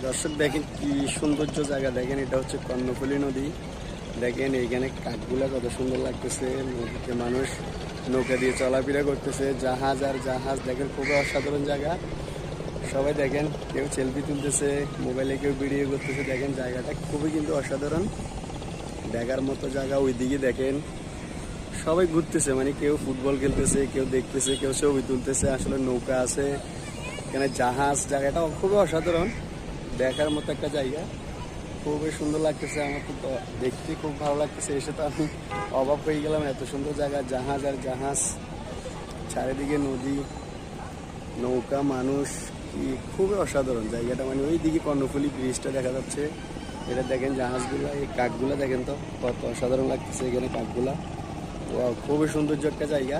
দর্শক দেখেন কি সৌন্দর্য জায়গা, দেখেন এটা হচ্ছে কর্ণফুলী নদী। দেখেন এইখানে কাঠগুলা কত সুন্দর লাগতেছে, নদীতে মানুষ নৌকা দিয়ে চলাফেরা করতেছে, জাহাজ আর জাহাজ। দেখেন খুবই অসাধারণ জায়গা। সবাই দেখেন কেউ সেলফি তুলতেছে, মোবাইলে কেউ ভিডিও করতেছে। দেখেন জায়গাটা খুবই কিন্তু অসাধারণ, দেখার মতো জায়গা। ওইদিকে দেখেন সবাই ঘুরতেছে, মানে কেউ ফুটবল খেলতেছে, কেউ দেখতেছে, কেউ ছবি তুলতেছে। আসলে নৌকা আছে এখানে, জাহাজ। জায়গাটা খুবই অসাধারণ, দেখার মতো একটা জায়গা, খুবই সুন্দর লাগতেছে। আমার তো দেখতে খুব ভালো লাগতেছে। এসে তো আমি অবাক হয়ে গেলাম, এত সুন্দর জায়গা, জাহাজ আর জাহাজ, চারিদিকে নদী, নৌকা, মানুষ। কি খুবই অসাধারণ জায়গাটা, মানে ওই দিকে কর্ণফুলী ব্রিজটা দেখা যাচ্ছে। এটা দেখেন জাহাজগুলা, এই কাঠগুলা দেখেন তো কত অসাধারণ লাগতেছে এখানে কাঠগুলা। খুবই সৌন্দর্য একটা জায়গা।